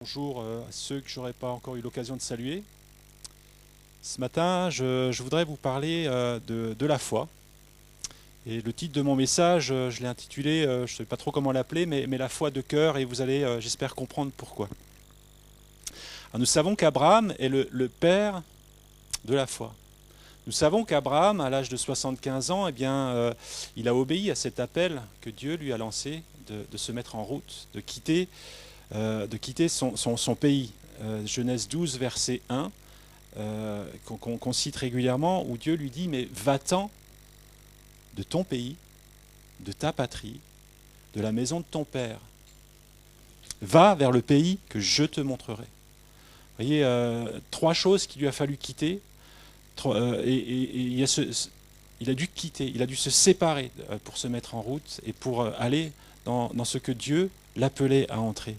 Bonjour à ceux que je n'aurais pas encore eu l'occasion de saluer. Ce matin, je voudrais vous parler de la foi. Et le titre de mon message, je l'ai intitulé, je ne sais pas trop comment l'appeler, mais la foi de cœur, et vous allez, j'espère, comprendre pourquoi. Alors, nous savons qu'Abraham est le père de la foi. Nous savons qu'Abraham, à l'âge de 75 ans, il a obéi à cet appel que Dieu lui a lancé de se mettre en route, de quitter son pays. Genèse 12, verset 1, qu'on cite régulièrement, où Dieu lui dit, mais va-t'en de ton pays, de ta patrie, de la maison de ton père. Va vers le pays que je te montrerai. Vous voyez, trois choses qu'il lui a fallu quitter. Il a dû quitter, il a dû se séparer pour se mettre en route et pour aller dans ce que Dieu l'appelait à entrer.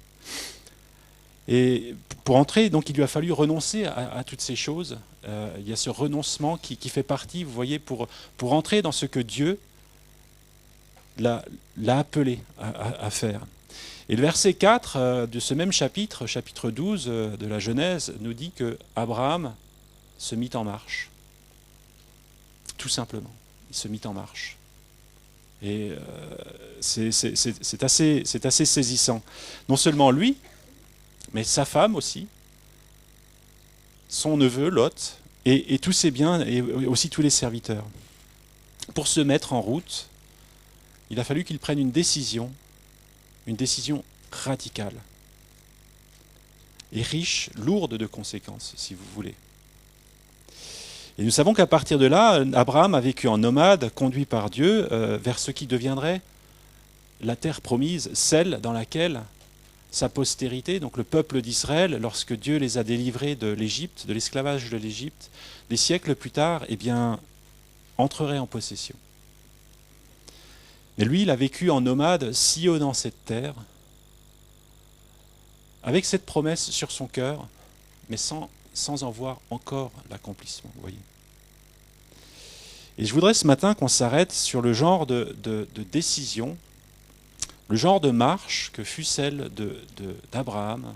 Et pour entrer, donc, il lui a fallu renoncer à toutes ces choses. Il y a ce renoncement qui fait partie, vous voyez, pour entrer dans ce que Dieu l'a appelé à faire. Et le verset 4 de ce même chapitre, chapitre 12 de la Genèse, nous dit que Abraham se mit en marche. Tout simplement, il se mit en marche. Et c'est assez saisissant. Non seulement lui, mais sa femme aussi, son neveu Lot, et tous ses biens, et aussi tous les serviteurs. Pour se mettre en route, il a fallu qu'il prenne une décision radicale, et riche, lourde de conséquences, si vous voulez. Et nous savons qu'à partir de là, Abraham a vécu en nomade, conduit par Dieu, vers ce qui deviendrait la terre promise, celle dans laquelle sa postérité, donc le peuple d'Israël, lorsque Dieu les a délivrés de l'Égypte, de l'esclavage de l'Égypte, des siècles plus tard, entrerait en possession. Mais lui, il a vécu en nomade, sillonnant cette terre, avec cette promesse sur son cœur, mais sans en voir encore l'accomplissement, vous voyez. Et je voudrais ce matin qu'on s'arrête sur le genre de décision, le genre de marche que fut celle d'Abraham,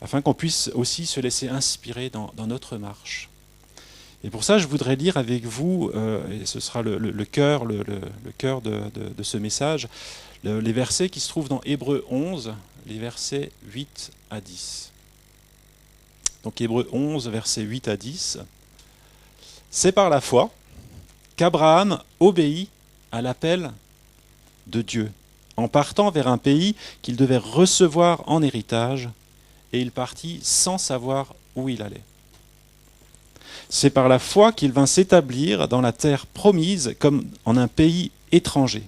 afin qu'on puisse aussi se laisser inspirer dans notre marche. Et pour ça, je voudrais lire avec vous, et ce sera le cœur de ce message, les versets qui se trouvent dans Hébreux 11, les versets 8 à 10. Donc Hébreux 11, versets 8 à 10. C'est par la foi qu'Abraham obéit à l'appel de Dieu, en partant vers un pays qu'il devait recevoir en héritage, et il partit sans savoir où il allait. C'est par la foi qu'il vint s'établir dans la terre promise comme en un pays étranger,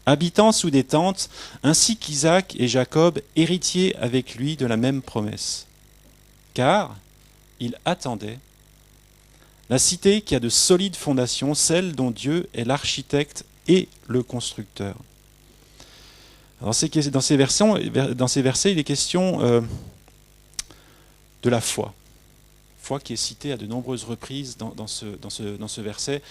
habitant sous des tentes, ainsi qu'Isaac et Jacob, héritiers avec lui de la même promesse. Car il attendait la cité qui a de solides fondations, celle dont Dieu est l'architecte et le constructeur. Alors dans ces versets, il est question de la foi. Foi qui est citée à de nombreuses reprises dans ce verset,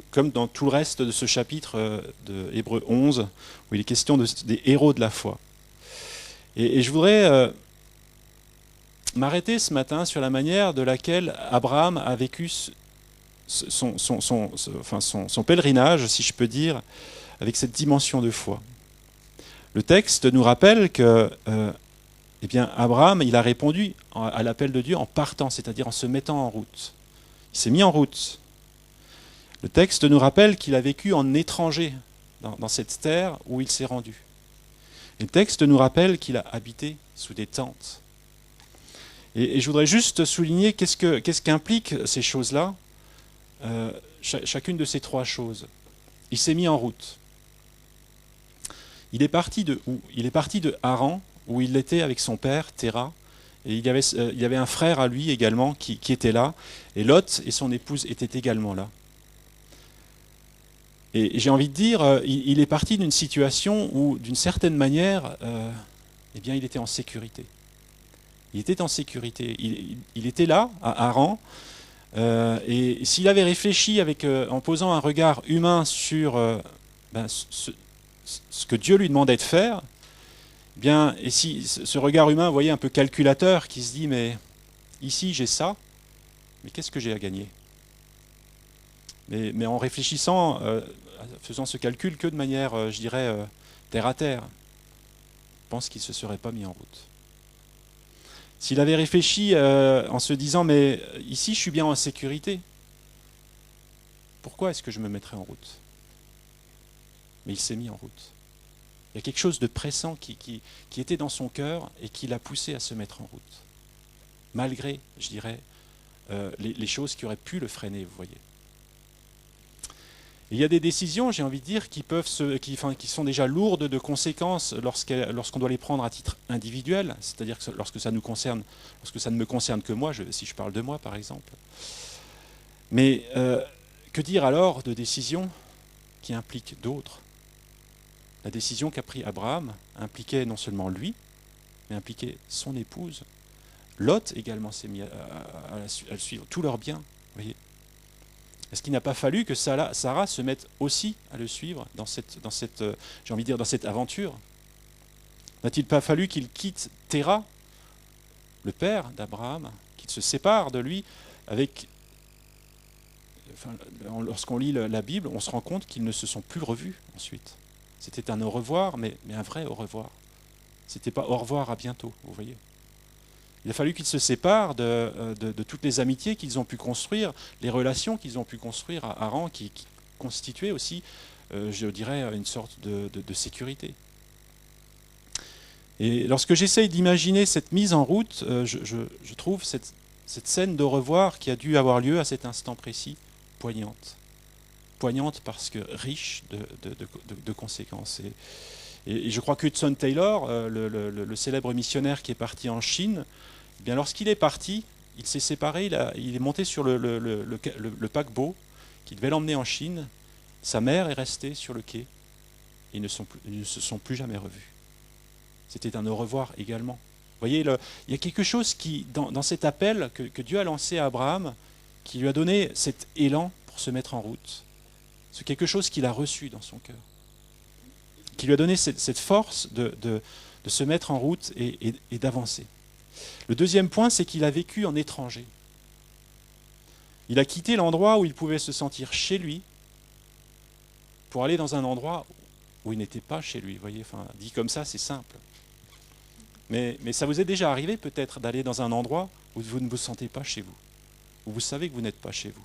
comme dans tout le reste de ce chapitre de Hébreux 11, où il est question des héros de la foi. Et je voudrais m'arrêter ce matin sur la manière de laquelle Abraham a vécu son pèlerinage, si je peux dire, avec cette dimension de foi. Le texte nous rappelle que Abraham, il a répondu à l'appel de Dieu en partant, c'est-à-dire en se mettant en route. Il s'est mis en route. Le texte nous rappelle qu'il a vécu en étranger dans cette terre où il s'est rendu. Le texte nous rappelle qu'il a habité sous des tentes. Et je voudrais juste souligner qu'est-ce qu'impliquent ces choses-là, chacune de ces trois choses. Il s'est mis en route. Il est parti de où? Il est parti de Haran, où il était avec son père, Téra, et il y avait un frère à lui également qui était là, et Lot et son épouse étaient également là. Et j'ai envie de dire, il est parti d'une situation où, d'une certaine manière, il était en sécurité. Il était en sécurité. Il était là, à Haran, et s'il avait réfléchi en posant un regard humain sur ce que Dieu lui demandait de faire, Bien, et si ce regard humain, vous voyez, un peu calculateur, qui se dit, mais ici j'ai ça, mais qu'est-ce que j'ai à gagner? Mais en réfléchissant, faisant ce calcul que de manière, je dirais, terre à terre, je pense qu'il ne se serait pas mis en route. S'il avait réfléchi en se disant, mais ici je suis bien en sécurité, pourquoi est-ce que je me mettrais en route? Mais il s'est mis en route. Il y a quelque chose de pressant qui était dans son cœur et qui l'a poussé à se mettre en route. Malgré, je dirais, les choses qui auraient pu le freiner, vous voyez. Et il y a des décisions, j'ai envie de dire, qui sont déjà lourdes de conséquences lorsqu'on doit les prendre à titre individuel, c'est-à-dire que lorsque ça ne me concerne que moi, si je parle de moi par exemple. Mais que dire alors de décisions qui impliquent d'autres? La décision qu'a prise Abraham impliquait non seulement lui, mais impliquait son épouse. Lot également s'est mis à le suivre, tous leurs biens. Vous voyez. Est-ce qu'il n'a pas fallu que Sarah se mette aussi à le suivre dans cette j'ai envie de dire, dans cette aventure? N'a-t-il pas fallu qu'il quitte Téra, le père d'Abraham, qu'il se sépare de lui avec... lorsqu'on lit la Bible, on se rend compte qu'ils ne se sont plus revus ensuite. C'était un au revoir, mais un vrai au revoir. C'était pas au revoir, à bientôt, vous voyez. Il a fallu qu'ils se séparent de toutes les amitiés qu'ils ont pu construire, les relations qu'ils ont pu construire à Haran, qui constituaient aussi, je dirais, une sorte de sécurité. Et lorsque j'essaye d'imaginer cette mise en route, je trouve cette scène d'au revoir qui a dû avoir lieu à cet instant précis, poignante. Poignante parce que riche de conséquences. Et je crois que Hudson Taylor, le célèbre missionnaire qui est parti en Chine, eh bien lorsqu'il est parti, il s'est séparé, il est monté sur le paquebot qui devait l'emmener en Chine. Sa mère est restée sur le quai. Ils ne se sont plus jamais revus. C'était un au revoir également. Vous voyez, il y a quelque chose qui, dans cet appel que Dieu a lancé à Abraham, qui lui a donné cet élan pour se mettre en route. C'est quelque chose qu'il a reçu dans son cœur, qui lui a donné cette force de se mettre en route et d'avancer. Le deuxième point, c'est qu'il a vécu en étranger. Il a quitté l'endroit où il pouvait se sentir chez lui pour aller dans un endroit où il n'était pas chez lui. Vous voyez, enfin, dit comme ça, c'est simple. Mais ça vous est déjà arrivé peut-être d'aller dans un endroit où vous ne vous sentez pas chez vous, où vous savez que vous n'êtes pas chez vous.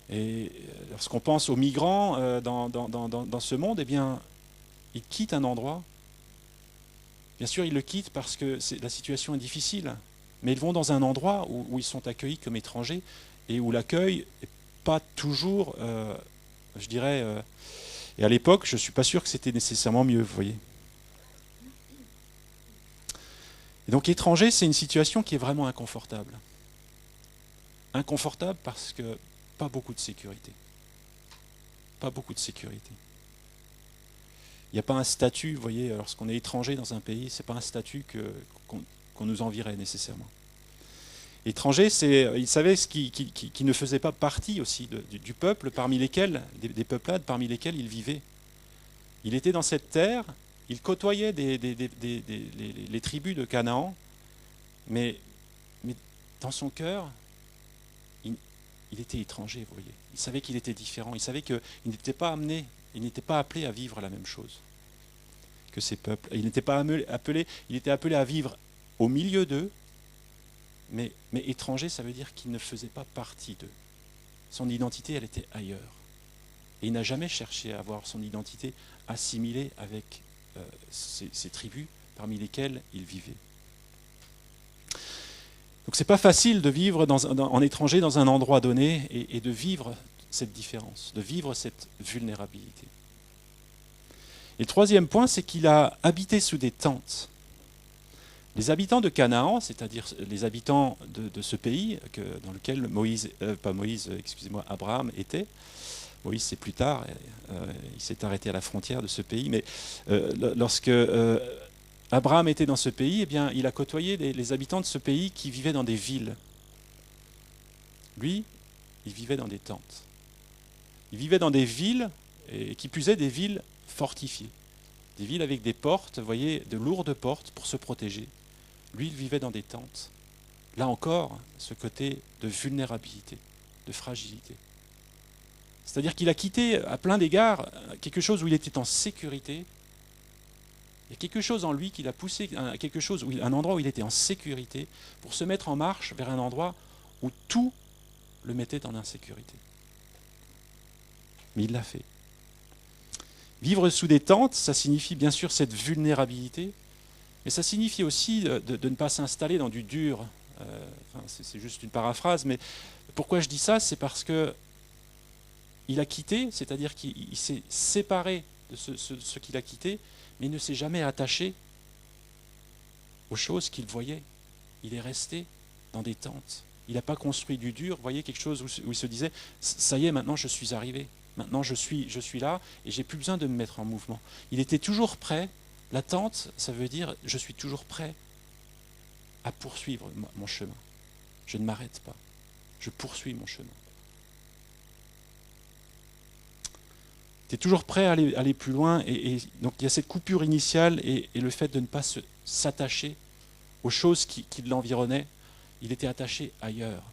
Et lorsqu'on pense aux migrants dans ce monde, eh bien, ils quittent un endroit. Bien sûr, ils le quittent parce que la situation est difficile, mais ils vont dans un endroit où ils sont accueillis comme étrangers et où l'accueil n'est pas toujours, je dirais, et à l'époque, je ne suis pas sûr que c'était nécessairement mieux, vous voyez. Et donc étranger, c'est une situation qui est vraiment inconfortable. Inconfortable parce que pas beaucoup de sécurité. Pas beaucoup de sécurité. Il n'y a pas un statut, vous voyez, lorsqu'on est étranger dans un pays, ce n'est pas un statut qu'on nous envierait nécessairement. Étranger, il savait ce qui ne faisait pas partie aussi du peuple parmi lesquels, des peuplades parmi lesquels il vivait. Il était dans cette terre, il côtoyait les tribus de Canaan, mais dans son cœur, il était étranger, vous voyez. Il savait qu'il était différent, il savait qu'il n'était pas amené, il n'était pas appelé à vivre la même chose que ces peuples. Il n'était pas appelé, il était appelé à vivre au milieu d'eux, mais étranger, ça veut dire qu'il ne faisait pas partie d'eux. Son identité, elle était ailleurs. Et il n'a jamais cherché à avoir son identité assimilée avec ces tribus parmi lesquelles il vivait. Donc c'est pas facile de vivre en étranger dans un endroit donné et de vivre cette différence, de vivre cette vulnérabilité. Et le troisième point, c'est qu'il a habité sous des tentes. Les habitants de Canaan, c'est-à-dire les habitants de ce pays dans lequel Abraham était. Moïse, c'est plus tard, il s'est arrêté à la frontière de ce pays, mais lorsque Abraham était dans ce pays, eh bien, il a côtoyé les habitants de ce pays qui vivaient dans des villes. Lui, il vivait dans des tentes. Il vivait dans des villes, et qui plus est des villes fortifiées. Des villes avec des portes, vous voyez, de lourdes portes pour se protéger. Lui, il vivait dans des tentes. Là encore, ce côté de vulnérabilité, de fragilité. C'est-à-dire qu'il a quitté, à plein d'égards, quelque chose où il était en sécurité. Il y a quelque chose en lui qui l'a poussé à quelque chose, un endroit où il était en sécurité, pour se mettre en marche vers un endroit où tout le mettait en insécurité. Mais il l'a fait. Vivre sous des tentes, ça signifie bien sûr cette vulnérabilité, mais ça signifie aussi de ne pas s'installer dans du dur. C'est juste une paraphrase, mais pourquoi je dis ça? C'est parce que il a quitté, c'est-à-dire qu'il s'est séparé de ce qu'il a quitté, mais il ne s'est jamais attaché aux choses qu'il voyait. Il est resté dans des tentes. Il n'a pas construit du dur, vous voyez, quelque chose où il se disait « ça y est, maintenant je suis arrivé, maintenant je suis là et j'ai plus besoin de me mettre en mouvement ». Il était toujours prêt. La tente, ça veut dire « je suis toujours prêt à poursuivre mon chemin. Je ne m'arrête pas, je poursuis mon chemin ». Tu es toujours prêt à aller plus loin, et donc il y a cette coupure initiale et le fait de ne pas s'attacher aux choses qui l'environnaient. Il était attaché ailleurs.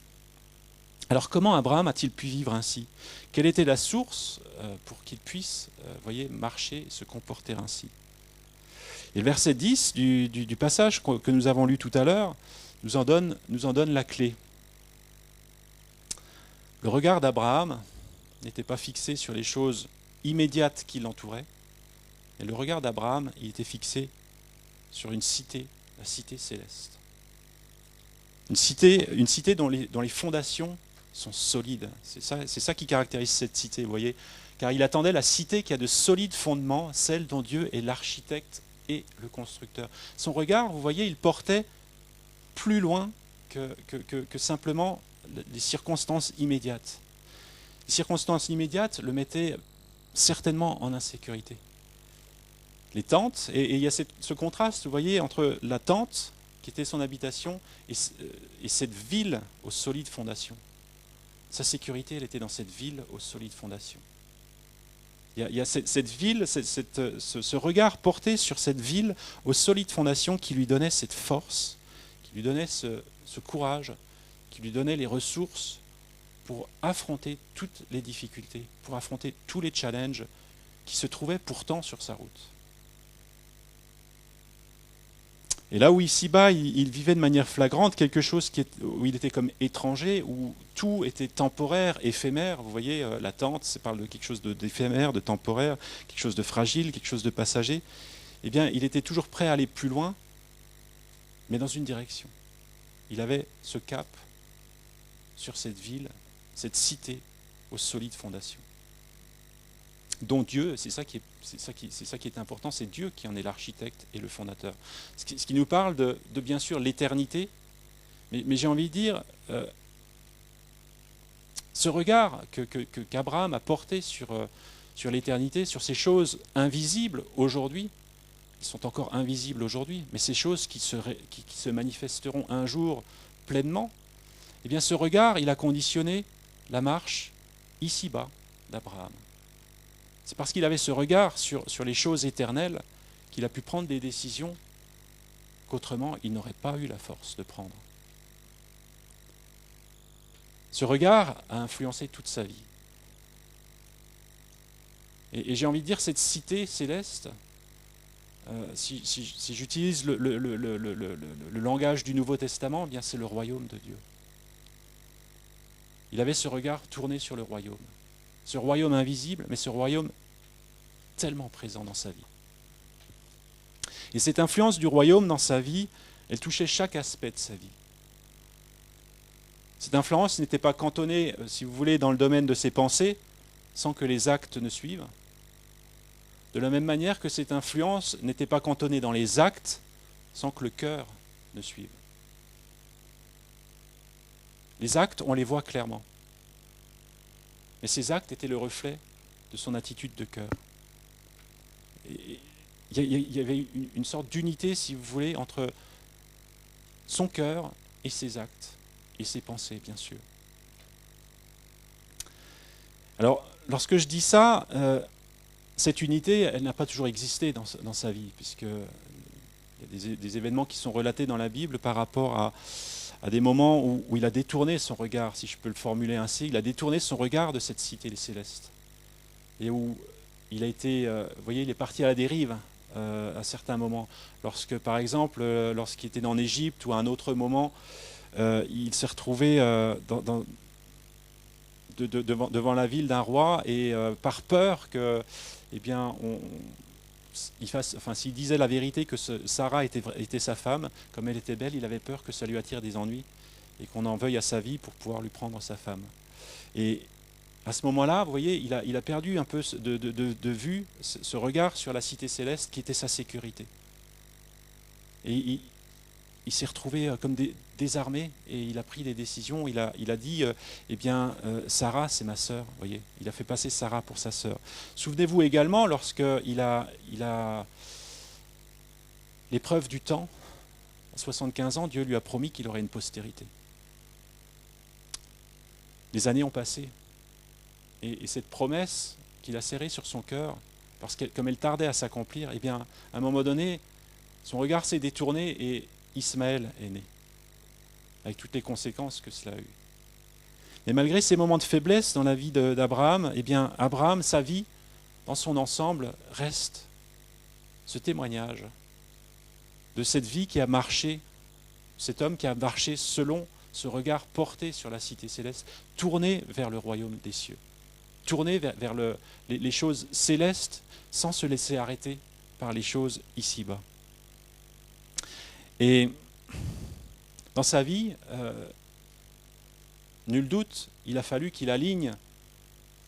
Alors comment Abraham a-t-il pu vivre ainsi? Quelle était la source pour qu'il puisse voyez, marcher, se comporter ainsi? Et le verset 10 du passage que nous avons lu tout à l'heure nous en donne la clé. Le regard d'Abraham n'était pas fixé sur les choses immédiates qui l'entouraient, et le regard d'Abraham, il était fixé sur une cité, la cité céleste. Une cité dont les fondations sont solides. C'est ça qui caractérise cette cité, vous voyez. Car il attendait la cité qui a de solides fondements, celle dont Dieu est l'architecte et le constructeur. Son regard, vous voyez, il portait plus loin que simplement les circonstances immédiates. Les circonstances immédiates le mettaient certainement en insécurité. Les tentes, et il y a ce contraste, vous voyez, entre la tente, qui était son habitation, et cette ville aux solides fondations. Sa sécurité, elle était dans cette ville aux solides fondations. Il y a cette ville, ce regard porté sur cette ville aux solides fondations qui lui donnait cette force, qui lui donnait ce courage, qui lui donnait les ressources pour affronter toutes les difficultés, pour affronter tous les challenges qui se trouvaient pourtant sur sa route. Et là où ici-bas, il vivait de manière flagrante quelque chose où il était comme étranger, où tout était temporaire, éphémère. Vous voyez, la tente, ça parle de quelque chose d'éphémère, de temporaire, quelque chose de fragile, quelque chose de passager. Eh bien, il était toujours prêt à aller plus loin, mais dans une direction. Il avait ce cap sur cette ville, cette cité aux solides fondations, dont Dieu, c'est ça qui est important, c'est Dieu qui en est l'architecte et le fondateur. Ce qui nous parle de bien sûr l'éternité, mais j'ai envie de dire, ce regard qu'Abraham a porté sur l'éternité, sur ces choses invisibles aujourd'hui, qui sont encore invisibles aujourd'hui, mais ces choses qui se manifesteront un jour pleinement, eh bien ce regard, il a conditionné la marche ici-bas d'Abraham. C'est parce qu'il avait ce regard sur les choses éternelles qu'il a pu prendre des décisions qu'autrement il n'aurait pas eu la force de prendre. Ce regard a influencé toute sa vie. Et j'ai envie de dire, cette cité céleste, si j'utilise le langage du Nouveau Testament, eh bien c'est le royaume de Dieu. Il avait ce regard tourné sur le royaume. Ce royaume invisible, mais ce royaume tellement présent dans sa vie. Et cette influence du royaume dans sa vie, elle touchait chaque aspect de sa vie. Cette influence n'était pas cantonnée, si vous voulez, dans le domaine de ses pensées, sans que les actes ne suivent. De la même manière que cette influence n'était pas cantonnée dans les actes, sans que le cœur ne suive. Les actes, on les voit clairement. Mais ces actes étaient le reflet de son attitude de cœur. Il y avait une sorte d'unité, si vous voulez, entre son cœur et ses actes, et ses pensées, bien sûr. Alors, lorsque je dis ça, cette unité, elle n'a pas toujours existé dans sa vie, puisque il y a des événements qui sont relatés dans la Bible par rapport à des moments où il a détourné son regard, si je peux le formuler ainsi, il a détourné son regard de cette cité céleste. Et où il a été, vous voyez, il est parti à la dérive à certains moments. Lorsque, par exemple, lorsqu'il était en Égypte ou à un autre moment, il s'est retrouvé devant la ville d'un roi et par peur que, eh bien, s'il disait la vérité que Sarah était sa femme, comme elle était belle, il avait peur que ça lui attire des ennuis et qu'on en veuille à sa vie pour pouvoir lui prendre sa femme. Et à ce moment-là, vous voyez, il a perdu un peu de vue ce regard sur la cité céleste qui était sa sécurité. Et il s'est retrouvé comme désarmé et il a pris des décisions. Il a dit, eh bien, Sarah, c'est ma sœur. Vous voyez, il a fait passer Sarah pour sa sœur. Souvenez-vous également, lorsqu'il a l'épreuve du temps, à 75 ans, Dieu lui a promis qu'il aurait une postérité. Les années ont passé. Et cette promesse qu'il a serrée sur son cœur, parce que comme elle tardait à s'accomplir, eh bien, à un moment donné, son regard s'est détourné et Ismaël est né, avec toutes les conséquences que cela a eu. Mais malgré ces moments de faiblesse dans la vie d'Abraham, eh bien, Abraham, sa vie, dans son ensemble, reste ce témoignage de cette vie qui a marché, cet homme qui a marché selon ce regard porté sur la cité céleste, tourné vers le royaume des cieux, tourné vers les choses célestes sans se laisser arrêter par les choses ici-bas. Et dans sa vie, nul doute, il a fallu qu'il aligne,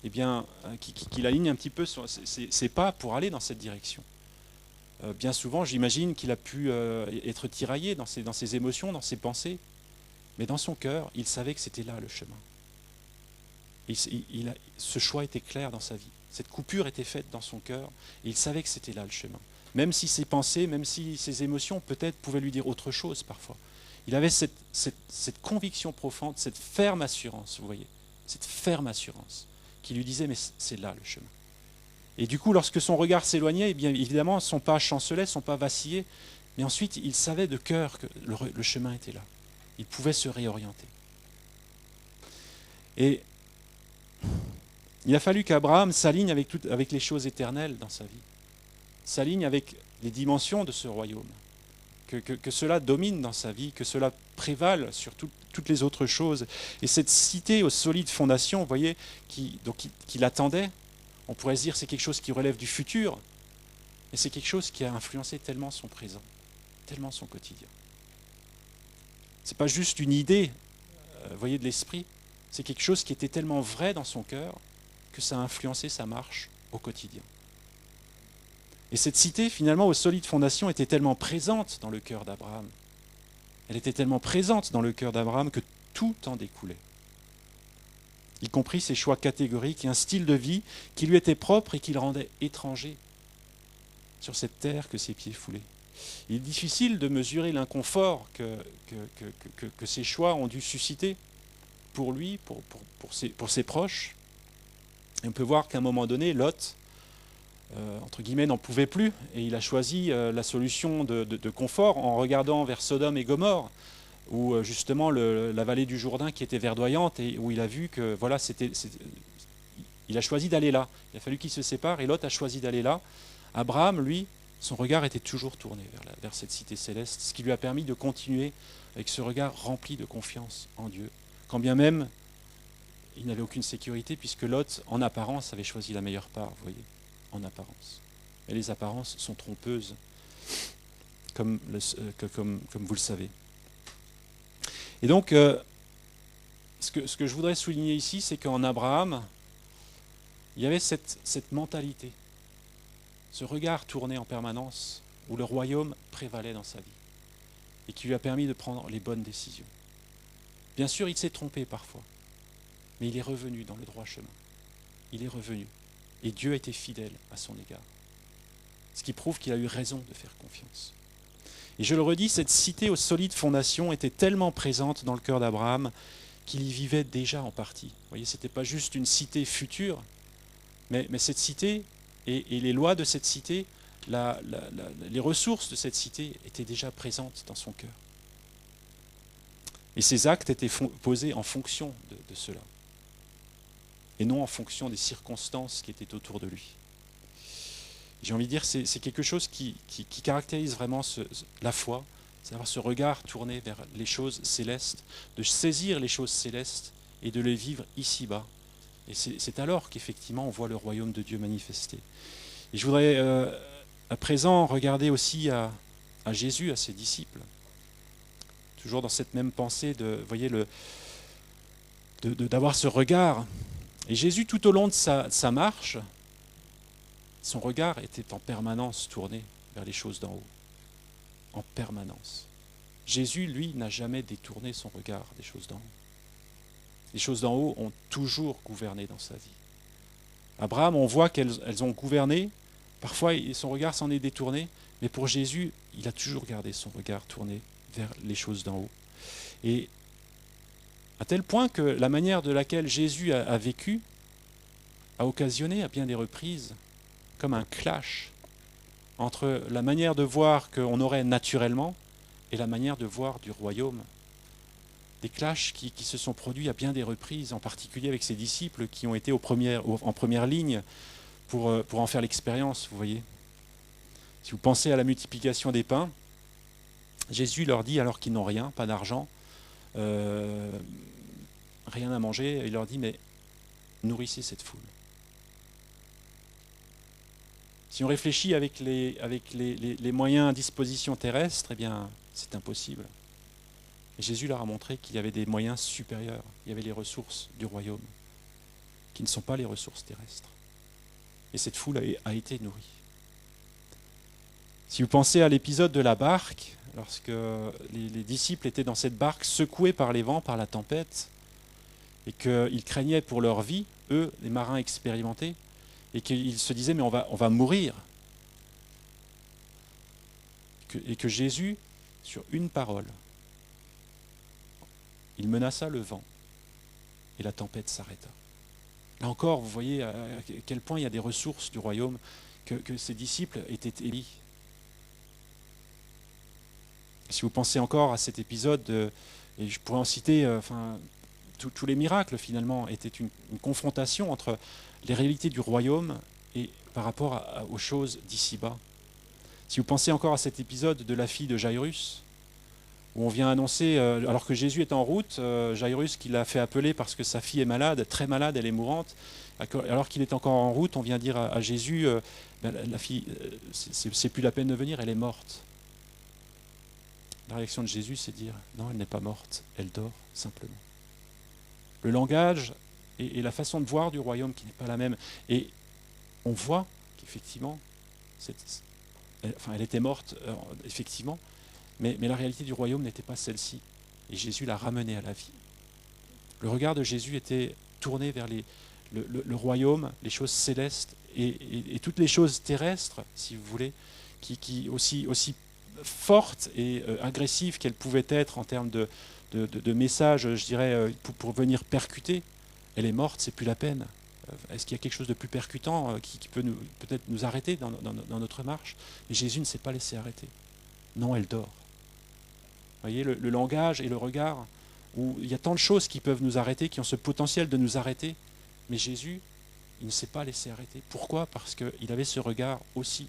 eh bien, qu'il aligne un petit peu ses pas pour aller dans cette direction. Bien souvent, j'imagine qu'il a pu être tiraillé dans ses émotions, dans ses pensées, mais dans son cœur, il savait que c'était là le chemin. Ce choix était clair dans sa vie. Cette coupure était faite dans son cœur, et il savait que c'était là le chemin. Même si ses pensées, même si ses émotions peut-être pouvaient lui dire autre chose parfois. Il avait cette conviction profonde, cette ferme assurance, vous voyez, cette ferme assurance qui lui disait mais c'est là le chemin. Et du coup, lorsque son regard s'éloignait, eh bien évidemment, son pas chancelait, son pas vacillait, mais ensuite il savait de cœur que le chemin était là. Il pouvait se réorienter. Et il a fallu qu'Abraham s'aligne avec les choses éternelles dans sa vie, s'aligne avec les dimensions de ce royaume, que cela domine dans sa vie, que cela prévale sur toutes les autres choses. Et cette cité aux solides fondations, vous voyez, qui l'attendait, on pourrait se dire c'est quelque chose qui relève du futur, mais c'est quelque chose qui a influencé tellement son présent, tellement son quotidien. Ce n'est pas juste une idée, vous voyez, de l'esprit, c'est quelque chose qui était tellement vrai dans son cœur que ça a influencé sa marche au quotidien. Et cette cité, finalement, aux solides fondations, était tellement présente dans le cœur d'Abraham. Elle était tellement présente dans le cœur d'Abraham que tout en découlait, y compris ses choix catégoriques et un style de vie qui lui était propre et qui le rendait étranger sur cette terre que ses pieds foulaient. Il est difficile de mesurer l'inconfort que ces choix ont dû susciter pour lui, pour ses proches. Et on peut voir qu'à un moment donné, Lot, entre guillemets, n'en pouvait plus, et il a choisi la solution de confort en regardant vers Sodome et Gomorrhe, où justement la vallée du Jourdain qui était verdoyante, et où il a vu que voilà, il a choisi d'aller là. Il a fallu qu'il se sépare, et Lot a choisi d'aller là. Abraham, lui, son regard était toujours tourné vers cette cité céleste, ce qui lui a permis de continuer avec ce regard rempli de confiance en Dieu, quand bien même il n'avait aucune sécurité, puisque Lot, en apparence, avait choisi la meilleure part, vous voyez, en apparence. Et les apparences sont trompeuses, comme vous le savez. Et donc, ce que je voudrais souligner ici, c'est qu'en Abraham, il y avait cette mentalité, ce regard tourné en permanence, où le royaume prévalait dans sa vie, et qui lui a permis de prendre les bonnes décisions. Bien sûr, il s'est trompé parfois, mais il est revenu dans le droit chemin. Il est revenu. Et Dieu a été fidèle à son égard. Ce qui prouve qu'il a eu raison de faire confiance. Et je le redis, cette cité aux solides fondations était tellement présente dans le cœur d'Abraham qu'il y vivait déjà en partie. Vous voyez, ce n'était pas juste une cité future, mais cette cité, et les lois de cette cité, les ressources de cette cité étaient déjà présentes dans son cœur. Et ses actes étaient posés en fonction de cela, et non en fonction des circonstances qui étaient autour de lui. J'ai envie de dire, c'est quelque chose qui caractérise vraiment la foi, c'est d'avoir ce regard tourné vers les choses célestes, de saisir les choses célestes et de les vivre ici-bas. Et c'est alors qu'effectivement on voit le royaume de Dieu manifesté. Et je voudrais à présent regarder aussi à Jésus, à ses disciples, toujours dans cette même pensée d'avoir ce regard. Et Jésus, tout au long de sa marche, son regard était en permanence tourné vers les choses d'en haut. En permanence. Jésus, lui, n'a jamais détourné son regard des choses d'en haut. Les choses d'en haut ont toujours gouverné dans sa vie. Abraham, on voit qu'elles ont gouverné. Parfois, son regard s'en est détourné. Mais pour Jésus, il a toujours gardé son regard tourné vers les choses d'en haut. Et à tel point que la manière de laquelle Jésus a vécu a occasionné à bien des reprises comme un clash entre la manière de voir qu'on aurait naturellement et la manière de voir du royaume. Des clashs qui se sont produits à bien des reprises, en particulier avec ses disciples qui ont été en première ligne pour en faire l'expérience, vous voyez. Si vous pensez à la multiplication des pains, Jésus leur dit, alors qu'ils n'ont rien, pas d'argent, rien à manger, il leur dit, mais nourrissez cette foule. Si on réfléchit avec les moyens à disposition terrestre, eh bien, c'est impossible. Et Jésus leur a montré qu'il y avait des moyens supérieurs. Il y avait les ressources du royaume, qui ne sont pas les ressources terrestres. Et cette foule a été nourrie. Si vous pensez à l'épisode de la barque, lorsque les disciples étaient dans cette barque secoués par les vents, par la tempête, et qu'ils craignaient pour leur vie, eux, les marins expérimentés, et qu'ils se disaient, mais on va mourir. Et que Jésus, sur une parole, il menaça le vent, et la tempête s'arrêta. Là encore, vous voyez à quel point il y a des ressources du royaume, que ces disciples étaient élis. Si vous pensez encore à cet épisode, et je pourrais en citer, tous les miracles finalement étaient une confrontation entre les réalités du royaume et par rapport aux choses d'ici-bas. Si vous pensez encore à cet épisode de la fille de Jairus, où on vient annoncer, alors que Jésus est en route, Jairus qui l'a fait appeler parce que sa fille est malade, très malade, elle est mourante, alors qu'il est encore en route, on vient dire à Jésus, la fille, c'est plus la peine de venir, elle est morte. La réaction de Jésus, c'est de dire, non, elle n'est pas morte, elle dort simplement. Le langage et la façon de voir du royaume qui n'est pas la même. Et on voit qu'effectivement, elle était morte, effectivement, mais la réalité du royaume n'était pas celle-ci. Et Jésus l'a ramenée à la vie. Le regard de Jésus était tourné vers le royaume, les choses célestes et toutes les choses terrestres, si vous voulez, qui aussi fortes et agressives qu'elles pouvaient être en termes de messages, je dirais, pour venir percuter. Elle est morte, c'est plus la peine. Est-ce qu'il y a quelque chose de plus percutant qui peut peut-être nous arrêter dans notre marche? Mais Jésus ne s'est pas laissé arrêter. Non, elle dort. Vous voyez, le langage et le regard, où il y a tant de choses qui peuvent nous arrêter, qui ont ce potentiel de nous arrêter. Mais Jésus, il ne s'est pas laissé arrêter. Pourquoi? Parce qu'il avait ce regard aussi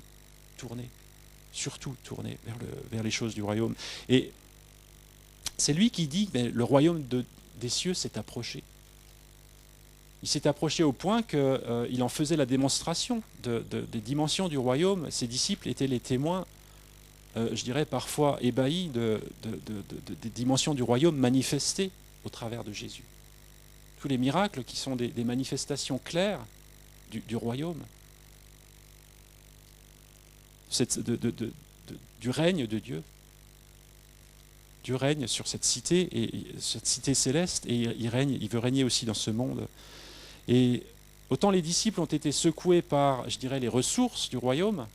tourné, surtout tourné vers les choses du royaume. Et c'est lui qui dit que le royaume des cieux s'est approché. Il s'est approché au point qu'il en faisait la démonstration des dimensions du royaume. Ses disciples étaient les témoins, je dirais parfois ébahis des dimensions du royaume manifestées au travers de Jésus. Tous les miracles qui sont des manifestations claires du royaume, du règne de Dieu. Dieu règne sur cette cité, et cette cité céleste, et il veut régner aussi dans ce monde. Et autant les disciples ont été secoués par, je dirais, les ressources du royaume,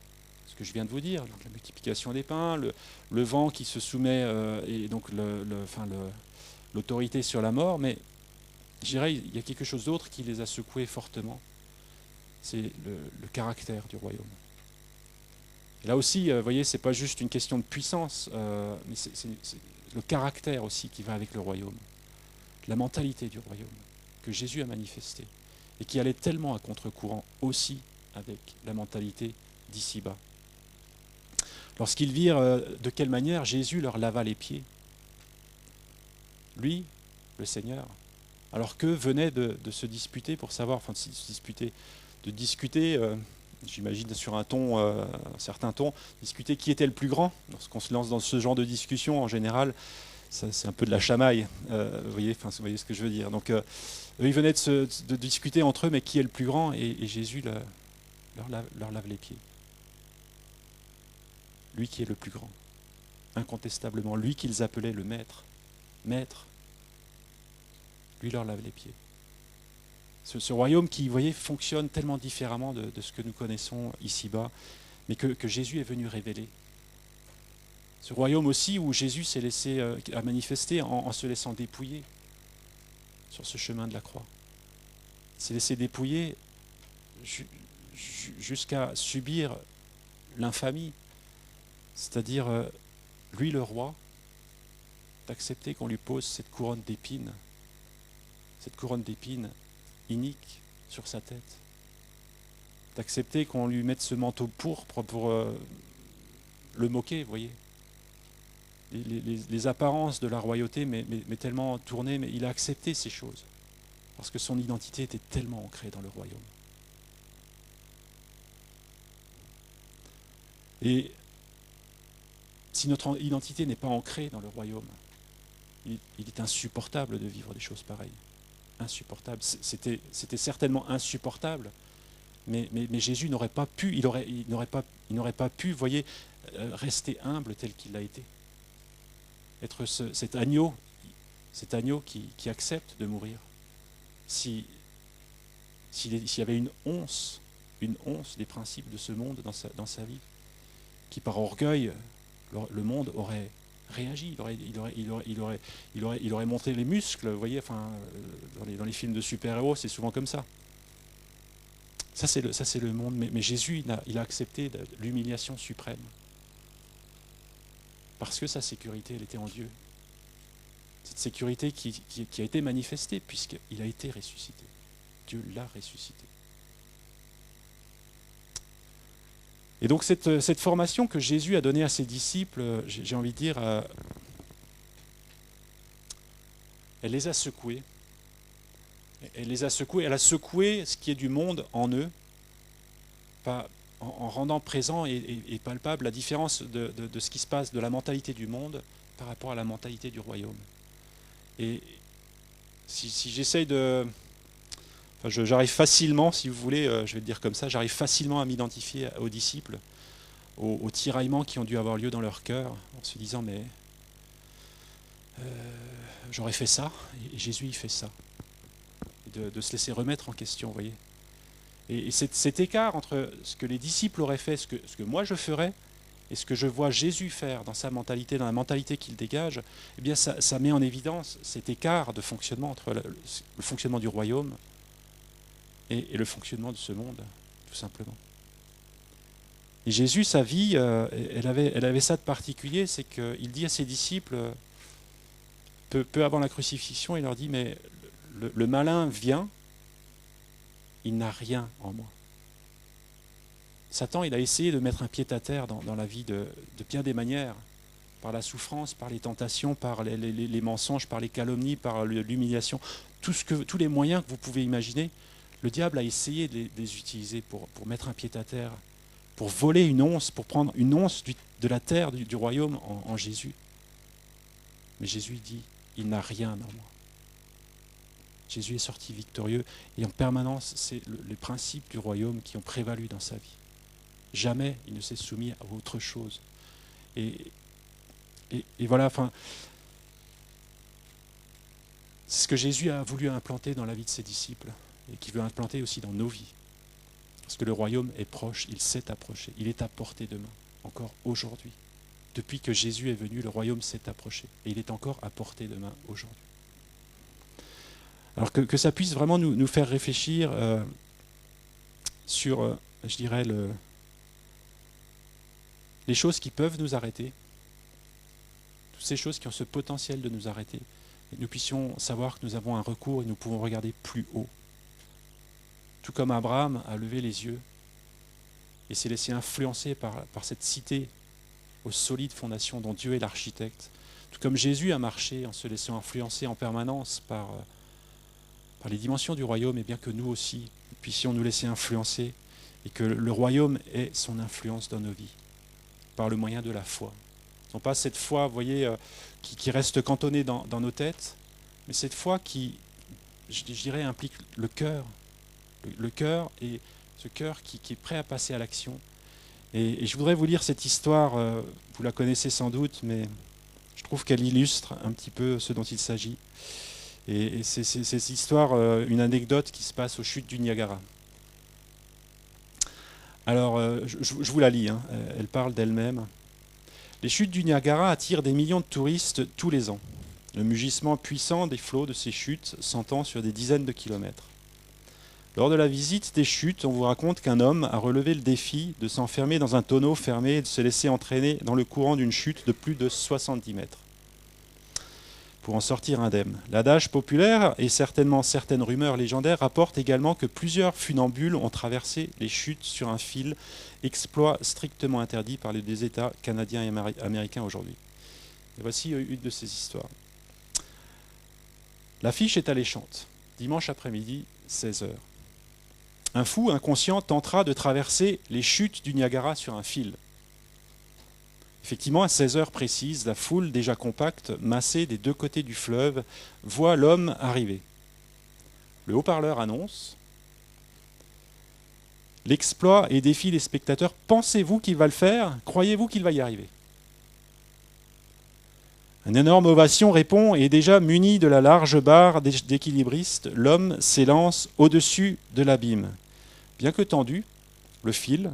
ce que je viens de vous dire, donc la multiplication des pains, le vent qui se soumet, et donc l'autorité sur la mort, mais je dirais il y a quelque chose d'autre qui les a secoués fortement. c'est le caractère du royaume. Et là aussi, vous voyez, ce n'est pas juste une question de puissance, mais c'est le caractère aussi qui va avec le royaume. La mentalité du royaume que Jésus a manifestée et qui allait tellement à contre-courant aussi avec la mentalité d'ici-bas. Lorsqu'ils virent de quelle manière Jésus leur lava les pieds, lui, le Seigneur, alors qu'eux venaient de se disputer pour savoir, enfin de se disputer, de discuter, j'imagine sur un ton, un certain ton, discuter qui était le plus grand. Lorsqu'on se lance dans ce genre de discussion, en général, c'est un peu de la chamaille, vous voyez ce que je veux dire. Donc, eux, ils venaient de discuter entre eux, mais qui est le plus grand, et Jésus leur lave les pieds. Lui qui est le plus grand, incontestablement, lui qu'ils appelaient le maître, lui leur lave les pieds. Ce royaume qui, vous voyez, fonctionne tellement différemment de ce que nous connaissons ici-bas, mais que Jésus est venu révéler. Ce royaume aussi où Jésus s'est laissé à manifester en se laissant dépouiller sur ce chemin de la croix. Il s'est laissé dépouiller jusqu'à subir l'infamie, c'est-à-dire, lui le roi, d'accepter qu'on lui pose cette couronne d'épines inique sur sa tête, d'accepter qu'on lui mette ce manteau pourpre pour le moquer, vous voyez. Les apparences de la royauté, mais tellement tournées, mais il a accepté ces choses, parce que son identité était tellement ancrée dans le royaume. Et si notre identité n'est pas ancrée dans le royaume, il est insupportable de vivre des choses pareilles. Insupportable. C'était certainement insupportable, mais Jésus n'aurait pas pu, il n'aurait pas pu, vous voyez, rester humble tel qu'il l'a été. Être cet agneau qui accepte de mourir. S'il y avait une once des principes de ce monde dans sa vie, qui par orgueil, le monde aurait réagi, il aurait montré les muscles, vous voyez, enfin, dans les films de super-héros, c'est souvent comme ça. Ça c'est le monde, mais Jésus, il a accepté l'humiliation suprême. Parce que sa sécurité, elle était en Dieu. Cette sécurité qui a été manifestée, puisqu'il a été ressuscité. Dieu l'a ressuscité. Et donc cette formation que Jésus a donnée à ses disciples, j'ai envie de dire, elle les a secoués. Elle a secoué ce qui est du monde en eux, en rendant présent et palpable la différence de ce qui se passe de la mentalité du monde par rapport à la mentalité du royaume. Et si j'essaye de... Enfin, j'arrive facilement, si vous voulez, je vais le dire comme ça, j'arrive facilement à m'identifier aux disciples, aux tiraillements qui ont dû avoir lieu dans leur cœur, en se disant, mais j'aurais fait ça, et Jésus il fait ça. Et de se laisser remettre en question, vous voyez. Et cet écart entre ce que les disciples auraient fait, ce que moi je ferais, et ce que je vois Jésus faire dans sa mentalité, dans la mentalité qu'il dégage, eh bien ça met en évidence cet écart de fonctionnement entre le fonctionnement du royaume et le fonctionnement de ce monde, tout simplement. Et Jésus, sa vie, elle avait ça de particulier, c'est qu'il dit à ses disciples, peu avant la crucifixion, il leur dit, mais le malin vient, il n'a rien en moi. Satan, il a essayé de mettre un pied-à-terre dans la vie de bien des manières, par la souffrance, par les tentations, par les mensonges, par les calomnies, par l'humiliation, tous les moyens que vous pouvez imaginer. Le diable a essayé de les utiliser pour mettre un pied-à-terre, pour voler une once, pour prendre une once de la terre du royaume en Jésus. Mais Jésus dit, il n'a rien en moi. Jésus est sorti victorieux et en permanence, c'est les principes du royaume qui ont prévalu dans sa vie. Jamais il ne s'est soumis à autre chose. Et voilà, enfin, c'est ce que Jésus a voulu implanter dans la vie de ses disciples et qui veut implanter aussi dans nos vies. Parce que le royaume est proche, il s'est approché, il est à portée de main, encore aujourd'hui. Depuis que Jésus est venu, le royaume s'est approché et il est encore à portée de main aujourd'hui. Alors que ça puisse vraiment nous faire réfléchir sur, je dirais, les choses qui peuvent nous arrêter, toutes ces choses qui ont ce potentiel de nous arrêter, et que nous puissions savoir que nous avons un recours et nous pouvons regarder plus haut. Tout comme Abraham a levé les yeux et s'est laissé influencer par cette cité aux solides fondations dont Dieu est l'architecte, tout comme Jésus a marché en se laissant influencer en permanence par les dimensions du royaume, et bien que nous aussi, nous puissions nous laisser influencer et que le royaume ait son influence dans nos vies, par le moyen de la foi. Non pas cette foi, vous voyez, qui reste cantonnée dans nos têtes, mais cette foi qui, je dirais, implique le cœur. Le cœur, et ce cœur qui est prêt à passer à l'action. Et je voudrais vous lire cette histoire, vous la connaissez sans doute, mais je trouve qu'elle illustre un petit peu ce dont il s'agit. Et c'est cette histoire, une anecdote qui se passe aux chutes du Niagara. Alors, je vous la lis, hein, elle parle d'elle-même. Les chutes du Niagara attirent des millions de touristes tous les ans. Le mugissement puissant des flots de ces chutes s'entend sur des dizaines de kilomètres. Lors de la visite des chutes, on vous raconte qu'un homme a relevé le défi de s'enfermer dans un tonneau fermé et de se laisser entraîner dans le courant d'une chute de plus de 70 mètres pour en sortir indemne. L'adage populaire et certainement certaines rumeurs légendaires rapportent également que plusieurs funambules ont traversé les chutes sur un fil, exploit strictement interdit par les États canadiens et américains aujourd'hui. Et voici une de ces histoires. L'affiche est alléchante. Dimanche après-midi, 16h. Un fou inconscient tentera de traverser les chutes du Niagara sur un fil. Effectivement, à 16 heures précises, la foule, déjà compacte, massée des deux côtés du fleuve, voit l'homme arriver. Le haut-parleur annonce l'exploit et défie les spectateurs. Pensez-vous qu'il va le faire? Croyez-vous qu'il va y arriver? Une énorme ovation répond, et déjà muni de la large barre d'équilibriste, l'homme s'élance au-dessus de l'abîme. Bien que tendu, le fil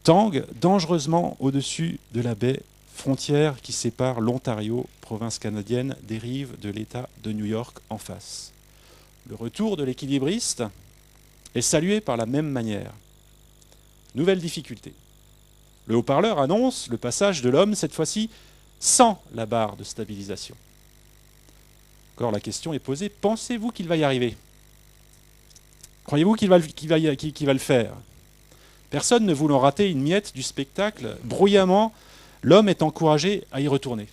tangue dangereusement au-dessus de la baie frontière qui sépare l'Ontario, province canadienne, des rives de l'État de New York en face. Le retour de l'équilibriste est salué par la même manière. Nouvelle difficulté. Le haut-parleur annonce le passage de l'homme, cette fois-ci sans la barre de stabilisation. Encore la question est posée, pensez-vous qu'il va y arriver? Croyez-vous qu'il va le faire? Personne ne voulant rater une miette du spectacle, bruyamment, l'homme est encouragé à y retourner.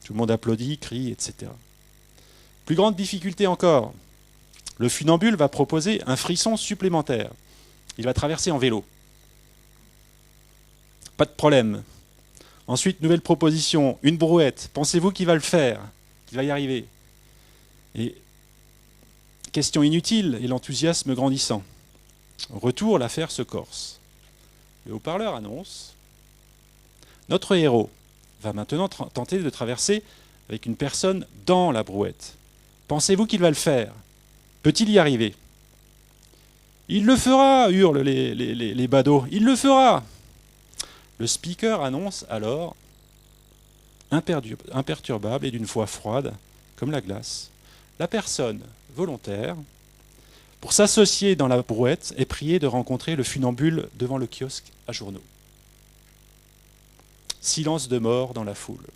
Tout le monde applaudit, crie, etc. Plus grande difficulté encore, le funambule va proposer un frisson supplémentaire. Il va traverser en vélo. Pas de problème. Ensuite, nouvelle proposition, une brouette. Pensez-vous qu'il va le faire? Qu'il va y arriver? Et question inutile et l'enthousiasme grandissant. Au retour, l'affaire se corse. Le haut-parleur annonce « Notre héros va maintenant tenter de traverser avec une personne dans la brouette. Pensez-vous qu'il va le faire? Peut-il y arriver ?» « Il le fera !» hurlent les badauds. « Il le fera !» Le speaker annonce alors, imperturbable et d'une voix froide, comme la glace, la personne volontaire, pour s'associer dans la brouette, est priée de rencontrer le funambule devant le kiosque à journaux. Silence de mort dans la foule.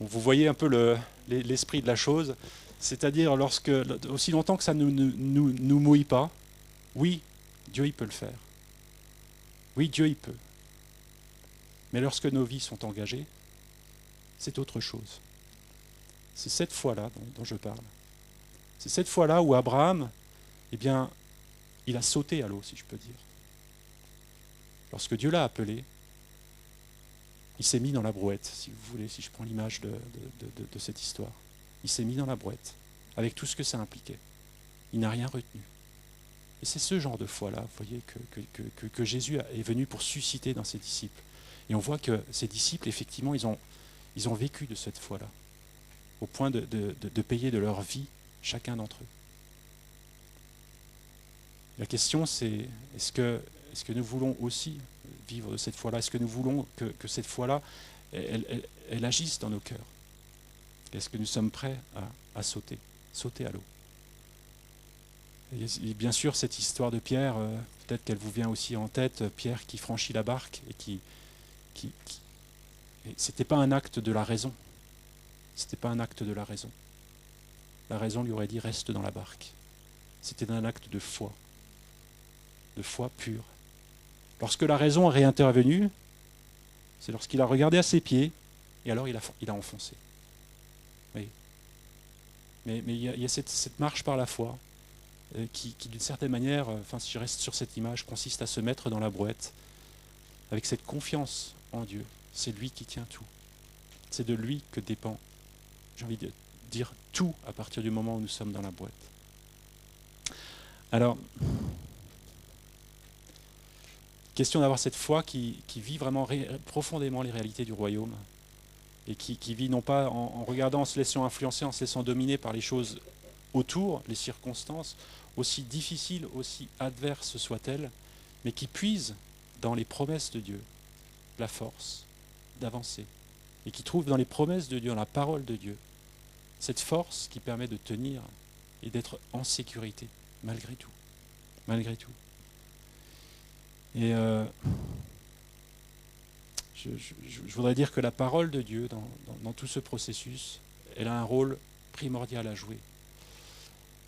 Vous voyez un peu l'esprit de la chose, c'est-à-dire aussi longtemps que ça ne nous mouille pas, oui, Dieu il peut le faire. Oui, Dieu il peut. Mais lorsque nos vies sont engagées, c'est autre chose. C'est cette foi-là dont je parle. C'est cette fois-là où Abraham, eh bien, il a sauté à l'eau, si je peux dire. Lorsque Dieu l'a appelé, il s'est mis dans la brouette, si vous voulez, si je prends l'image de cette histoire. Il s'est mis dans la brouette, avec tout ce que ça impliquait. Il n'a rien retenu. Et c'est ce genre de foi-là, vous voyez, que Jésus est venu pour susciter dans ses disciples. Et on voit que ces disciples, effectivement, ils ont vécu de cette foi-là, au point de payer de leur vie chacun d'entre eux. La question c'est, est-ce que nous voulons aussi vivre de cette foi-là? Est-ce que nous voulons que cette foi-là, elle agisse dans nos cœurs? Est-ce que nous sommes prêts à sauter à l'eau? Et bien sûr, cette histoire de Pierre, peut-être qu'elle vous vient aussi en tête, Pierre qui franchit la barque et c'était pas un acte de la raison. C'était pas un acte de la raison. La raison lui aurait dit reste dans la barque. C'était un acte de foi pure. Lorsque la raison est réintervenue, c'est lorsqu'il a regardé à ses pieds et alors il a enfoncé. Oui. Mais il y a cette marche par la foi qui d'une certaine manière, si je reste sur cette image, consiste à se mettre dans la brouette avec cette confiance en Dieu. C'est lui qui tient tout. C'est de lui que dépend, j'ai envie de dire, tout à partir du moment où nous sommes dans la boîte. Alors, question d'avoir cette foi qui vit vraiment profondément les réalités du royaume et qui vit non pas en regardant, en se laissant influencer, en se laissant dominer par les choses autour, les circonstances, aussi difficiles, aussi adverses soient-elles, mais qui puise dans les promesses de Dieu la force d'avancer et qui trouve dans les promesses de Dieu, dans la parole de Dieu, cette force qui permet de tenir et d'être en sécurité, malgré tout. Malgré tout. Et je voudrais dire que la parole de Dieu, dans tout ce processus, elle a un rôle primordial à jouer.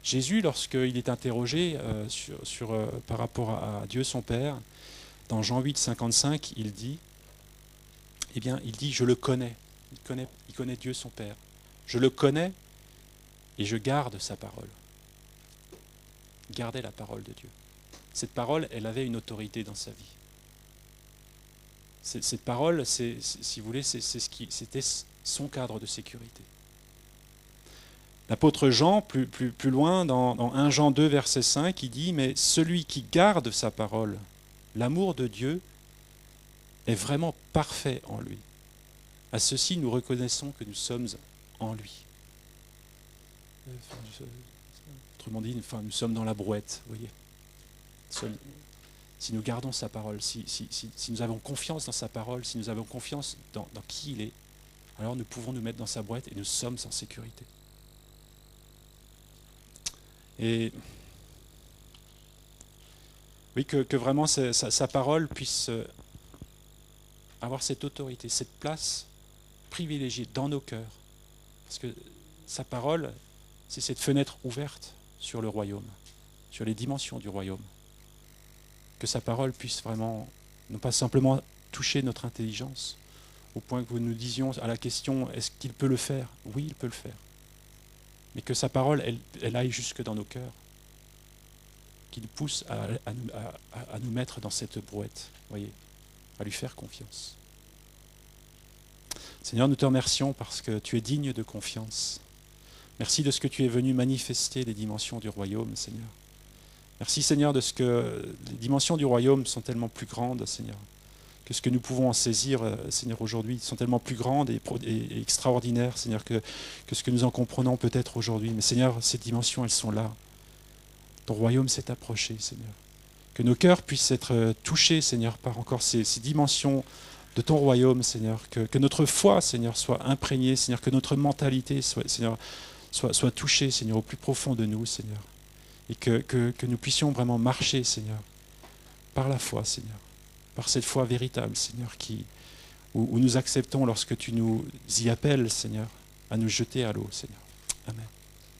Jésus, lorsqu'il est interrogé par rapport à Dieu son Père, dans Jean 8, 55, il dit, je le connais. Il connaît Dieu son Père. Je le connais et je garde sa parole. Gardez la parole de Dieu. Cette parole, elle avait une autorité dans sa vie. Cette parole, si vous voulez, c'était son cadre de sécurité. L'apôtre Jean, plus loin, dans 1 Jean 2, verset 5, il dit « Mais celui qui garde sa parole, l'amour de Dieu, est vraiment parfait en lui. À ceci, nous reconnaissons que nous sommes en lui. » Autrement dit, nous sommes dans la brouette, vous voyez. Si nous gardons sa parole, si nous avons confiance dans sa parole, si nous avons confiance dans qui il est, alors nous pouvons nous mettre dans sa boîte et nous sommes en sécurité. Et oui, que vraiment sa parole puisse avoir cette autorité, cette place privilégiée dans nos cœurs. Parce que sa parole, c'est cette fenêtre ouverte sur le royaume, sur les dimensions du royaume. Que sa parole puisse vraiment, non pas simplement toucher notre intelligence, au point que nous disions à la question, est-ce qu'il peut le faire? Oui, il peut le faire. Mais que sa parole, elle aille jusque dans nos cœurs, qui nous pousse à nous mettre dans cette brouette, voyez, à lui faire confiance. Seigneur, nous te remercions parce que tu es digne de confiance. Merci de ce que tu es venu manifester les dimensions du royaume, Seigneur. Merci, Seigneur, de ce que les dimensions du royaume sont tellement plus grandes, Seigneur, que ce que nous pouvons en saisir, Seigneur, aujourd'hui, sont tellement plus grandes et extraordinaires, Seigneur, que ce que nous en comprenons peut-être aujourd'hui. Mais Seigneur, ces dimensions, elles sont là. Ton royaume s'est approché, Seigneur. Que nos cœurs puissent être touchés, Seigneur, par encore ces dimensions de ton royaume, Seigneur. Que notre foi, Seigneur, soit imprégnée, Seigneur, que notre mentalité, Seigneur, soit touchée, Seigneur, au plus profond de nous, Seigneur. Et que nous puissions vraiment marcher, Seigneur, par la foi, Seigneur. Par cette foi véritable, Seigneur, où nous acceptons lorsque tu nous y appelles, Seigneur, à nous jeter à l'eau, Seigneur. Amen.